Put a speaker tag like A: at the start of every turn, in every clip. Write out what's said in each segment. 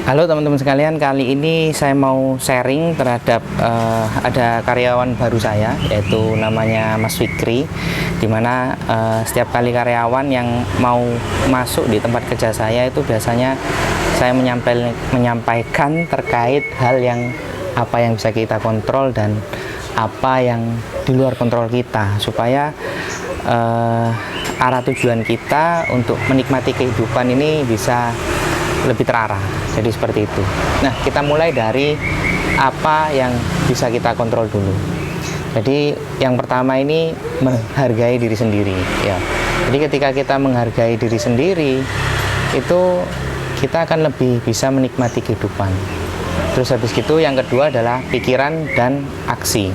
A: Halo teman-teman sekalian, kali ini saya mau sharing terhadap ada karyawan baru saya, yaitu namanya Mas Fikri, dimana setiap kali karyawan yang mau masuk di tempat kerja saya itu biasanya saya menyampaikan terkait hal yang apa yang bisa kita kontrol dan apa yang di luar kontrol kita, supaya arah tujuan kita untuk menikmati kehidupan ini bisa lebih terarah. Jadi seperti itu. Nah, kita mulai dari apa yang bisa kita kontrol dulu. Jadi yang pertama ini menghargai diri sendiri, ya. Jadi ketika kita menghargai diri sendiri, itu kita akan lebih bisa menikmati kehidupan. Terus habis itu yang kedua adalah pikiran dan aksi.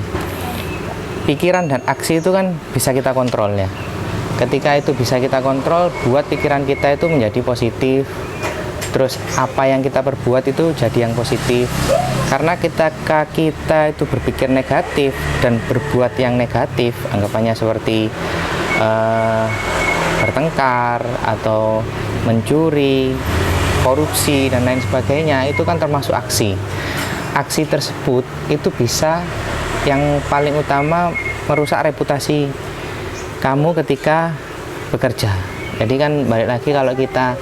A: Pikiran dan aksi itu kan bisa kita kontrol, ya. Ketika itu bisa kita kontrol, buat pikiran kita itu menjadi positif. Terus apa yang kita perbuat itu jadi yang positif. Karena kita itu berpikir negatif dan berbuat yang negatif, anggapannya seperti bertengkar atau mencuri, korupsi dan lain sebagainya, itu kan termasuk aksi. Aksi tersebut itu bisa yang paling utama merusak reputasi kamu ketika bekerja. Jadi kan balik lagi, kalau kita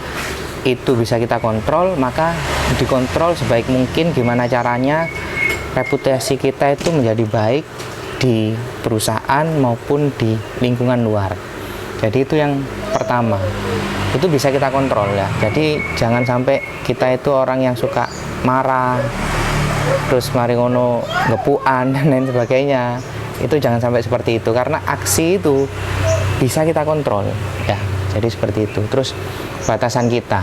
A: itu bisa kita kontrol, maka dikontrol sebaik mungkin gimana caranya reputasi kita itu menjadi baik di perusahaan maupun di lingkungan luar. Jadi itu yang pertama, itu bisa kita kontrol, ya. Jadi jangan sampai kita itu orang yang suka marah, terus mari ngono ngepuan dan lain sebagainya. Itu jangan sampai seperti itu, karena aksi itu bisa kita kontrol, ya. Jadi seperti itu. Terus batasan kita.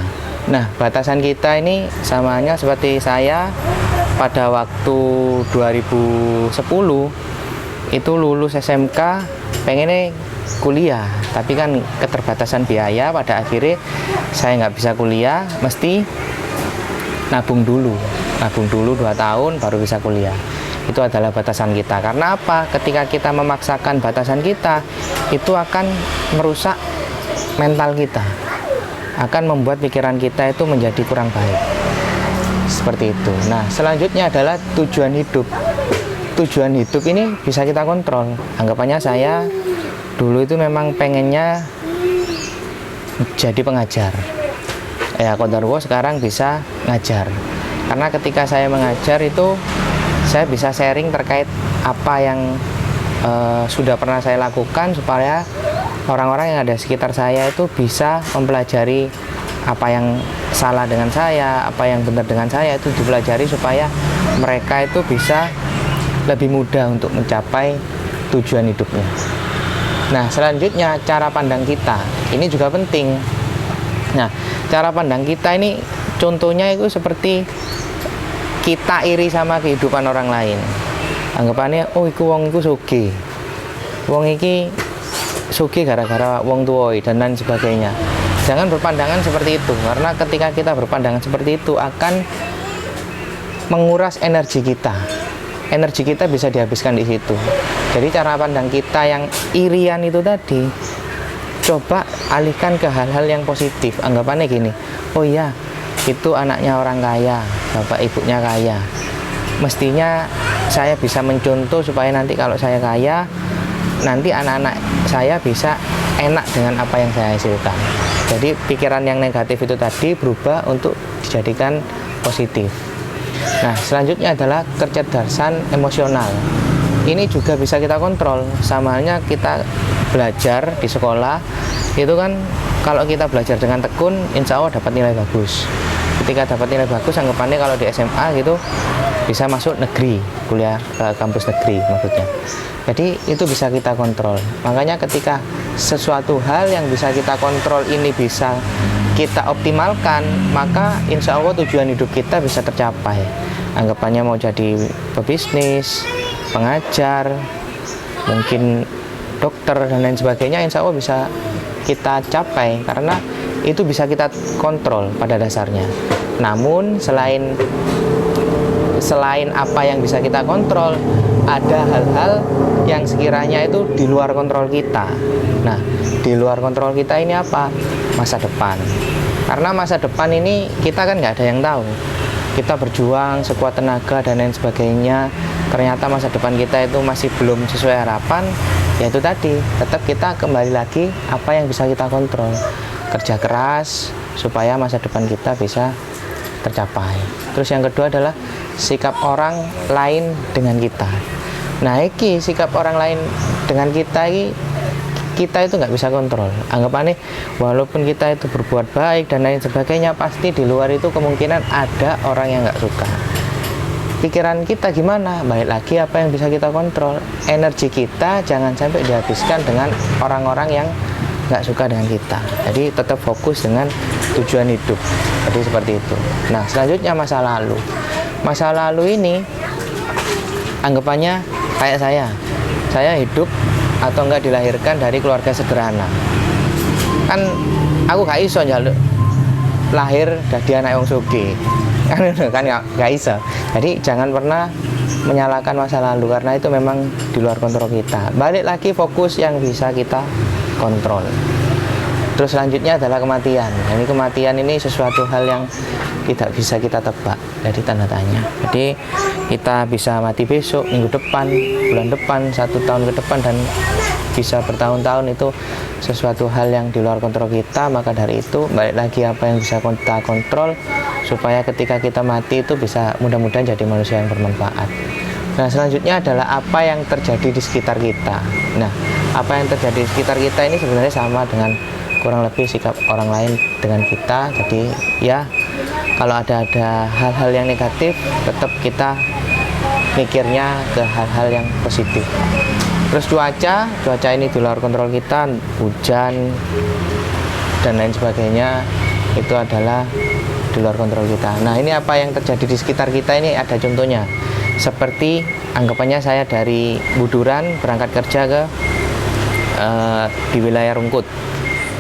A: Nah, batasan kita ini samanya seperti saya pada waktu 2010 itu lulus SMK, pengennya kuliah, tapi kan keterbatasan biaya, pada akhirnya saya nggak bisa kuliah, mesti nabung dulu 2 tahun baru bisa kuliah. Itu adalah batasan kita. Karena apa? Ketika kita memaksakan batasan kita, itu akan merusak mental kita, akan membuat pikiran kita itu menjadi kurang baik. Seperti itu. Nah, selanjutnya adalah tujuan hidup. Tujuan hidup ini bisa kita kontrol. Anggapannya saya dulu itu memang pengennya jadi pengajar. Ya, qadarullah sekarang bisa ngajar. Karena ketika saya mengajar itu saya bisa sharing terkait apa yang sudah pernah saya lakukan, supaya orang-orang yang ada di sekitar saya itu bisa mempelajari apa yang salah dengan saya, apa yang benar dengan saya, itu dipelajari supaya mereka itu bisa lebih mudah untuk mencapai tujuan hidupnya. Nah, selanjutnya cara pandang kita. Ini juga penting. Nah, cara pandang kita ini contohnya itu seperti kita iri sama kehidupan orang lain. Anggapannya, oh iku wong iku sugih. Wong iki sugih gara-gara wong tuwoi dan lain sebagainya. Jangan berpandangan seperti itu, karena ketika kita berpandangan seperti itu akan menguras energi kita. Energi kita bisa dihabiskan di situ. Jadi cara pandang kita yang irian itu tadi, coba alihkan ke hal-hal yang positif. Anggapannya gini, oh iya, itu anaknya orang kaya, bapak ibunya kaya. Mestinya saya bisa mencontoh supaya nanti kalau saya kaya, nanti anak-anak saya bisa enak dengan apa yang saya hasilkan. Jadi pikiran yang negatif itu tadi berubah untuk dijadikan positif. Nah, selanjutnya adalah kecerdasan emosional. Ini juga bisa kita kontrol. Sama halnya kita belajar di sekolah, itu kan kalau kita belajar dengan tekun, insya Allah dapat nilai bagus. Ketika dapat nilai bagus, anggapannya kalau di SMA gitu bisa masuk negeri, kuliah ke kampus negeri maksudnya. Jadi itu bisa kita kontrol. Makanya ketika sesuatu hal yang bisa kita kontrol ini bisa kita optimalkan, maka insya Allah tujuan hidup kita bisa tercapai. Anggapannya mau jadi pebisnis, pengajar, mungkin dokter dan lain sebagainya, insya Allah bisa kita capai karena itu bisa kita kontrol pada dasarnya. Namun selain apa yang bisa kita kontrol, ada hal-hal yang sekiranya itu di luar kontrol kita. Nah, di luar kontrol kita ini apa? Masa depan. Karena masa depan ini kita kan nggak ada yang tahu. kita berjuang sekuat tenaga dan lain sebagainya, ternyata masa depan kita itu masih belum sesuai harapan, ya itu tadi, tetap kita kembali lagi apa yang bisa kita kontrol, kerja keras supaya masa depan kita bisa tercapai. Terus yang kedua adalah sikap orang lain dengan kita. Nah, iki sikap orang lain dengan kita itu nggak bisa kontrol. Anggapannya walaupun kita itu berbuat baik dan lain sebagainya, pasti di luar itu kemungkinan ada orang yang nggak suka. Pikiran kita gimana? Balik lagi apa yang bisa kita kontrol. Energi kita jangan sampai dihabiskan dengan orang-orang yang nggak suka dengan kita. Jadi tetap fokus dengan tujuan hidup. Jadi seperti itu. Nah, selanjutnya masa lalu. Masa lalu ini anggapannya kayak saya hidup atau enggak dilahirkan dari keluarga sederhana. Kan aku gak iso njaluk lahir dari anak wong sugih. Kan gak iso. Jadi jangan pernah menyalahkan masa lalu karena itu memang di luar kontrol kita. Balik lagi fokus yang bisa kita kontrol. Terus selanjutnya adalah kematian. Ini kematian ini sesuatu hal yang tidak bisa kita tebak, dari tanda tanya. Jadi kita bisa mati besok, minggu depan, bulan depan, 1 tahun ke depan, dan bisa bertahun-tahun. Itu sesuatu hal yang di luar kontrol kita. Maka dari itu balik lagi apa yang bisa kita kontrol supaya ketika kita mati itu bisa mudah-mudahan jadi manusia yang bermanfaat. Nah, selanjutnya adalah apa yang terjadi di sekitar kita. Nah, apa yang terjadi di sekitar kita ini sebenarnya sama dengan kurang lebih sikap orang lain dengan kita. Jadi ya, kalau ada hal-hal yang negatif, tetap kita mikirnya ke hal-hal yang positif. Terus cuaca ini di luar kontrol kita, hujan dan lain sebagainya itu adalah di luar kontrol kita. Nah, ini apa yang terjadi di sekitar kita ini ada contohnya. Seperti anggapannya saya dari Buduran berangkat kerja ke di wilayah Rungkut.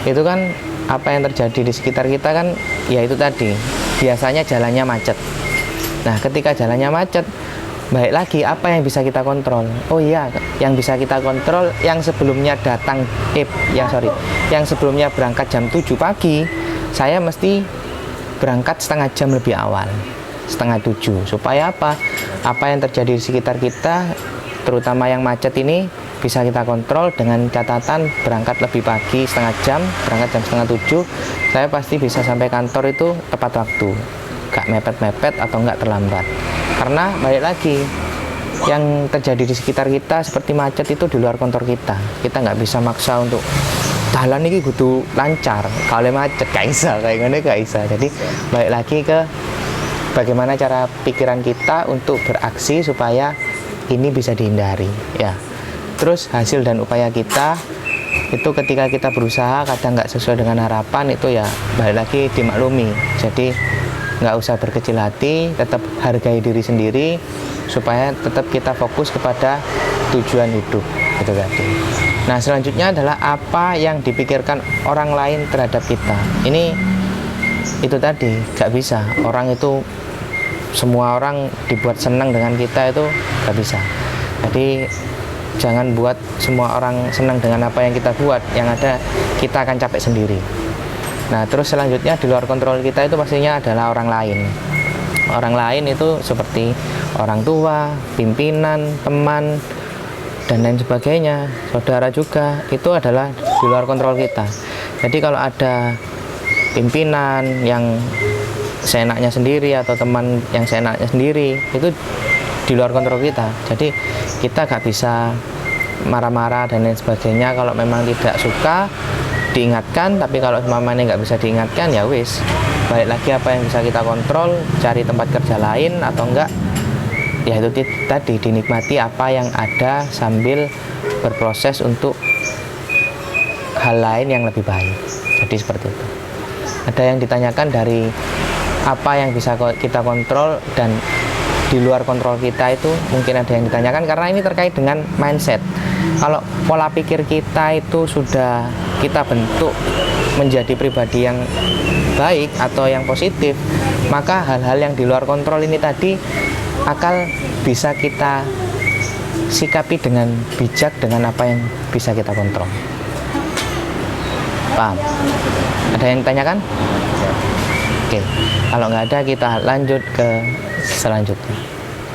A: Itu kan apa yang terjadi di sekitar kita kan ya itu tadi, biasanya jalannya macet. Nah, ketika jalannya macet, baik lagi apa yang bisa kita kontrol. Oh iya, yang bisa kita kontrol yang sebelumnya yang sebelumnya berangkat jam 7 pagi, saya mesti berangkat setengah jam lebih awal, setengah 7, supaya apa yang terjadi di sekitar kita, terutama yang macet ini, bisa kita kontrol dengan catatan berangkat lebih pagi setengah jam, berangkat jam setengah 7, saya pasti bisa sampai kantor itu tepat waktu, gak mepet-mepet atau gak terlambat. Karena balik lagi, yang terjadi di sekitar kita seperti macet itu di luar kontrol kita. Kita nggak bisa maksa untuk jalan ini kudu lancar, kalau macet gak bisa, kayak gini gak bisa. Jadi balik lagi ke bagaimana cara pikiran kita untuk beraksi supaya ini bisa dihindari, ya. Terus hasil dan upaya kita itu ketika kita berusaha kadang nggak sesuai dengan harapan, itu ya balik lagi dimaklumi. Jadi nggak usah berkecil hati, tetap hargai diri sendiri supaya tetap kita fokus kepada tujuan hidup, gitu tadi. Nah, selanjutnya adalah apa yang dipikirkan orang lain terhadap kita. Ini itu tadi nggak bisa, orang itu semua orang dibuat senang dengan kita itu nggak bisa. Jadi jangan buat semua orang senang dengan apa yang kita buat, yang ada kita akan capek sendiri. Nah, terus selanjutnya di luar kontrol kita itu pastinya adalah orang lain. Orang lain itu seperti orang tua, pimpinan, teman, dan lain sebagainya, saudara juga, itu adalah di luar kontrol kita. Jadi kalau ada pimpinan yang seenaknya sendiri atau teman yang seenaknya sendiri, itu di luar kontrol kita. Jadi kita gak bisa marah-marah dan lain sebagainya. Kalau memang tidak suka diingatkan, tapi kalau mamanya nggak bisa diingatkan ya wis, balik lagi apa yang bisa kita kontrol, cari tempat kerja lain atau enggak ya itu tadi, dinikmati apa yang ada sambil berproses untuk hal lain yang lebih baik. Jadi seperti itu. Ada yang ditanyakan dari apa yang bisa kita kontrol dan di luar kontrol kita, itu mungkin ada yang ditanyakan karena ini terkait dengan mindset. Kalau pola pikir kita itu sudah kita bentuk menjadi pribadi yang baik atau yang positif, maka hal-hal yang di luar kontrol ini tadi akan bisa kita sikapi dengan bijak dengan apa yang bisa kita kontrol. Paham? Ada yang ditanyakan? Oke. Kalau nggak ada, kita lanjut ke selanjutnya.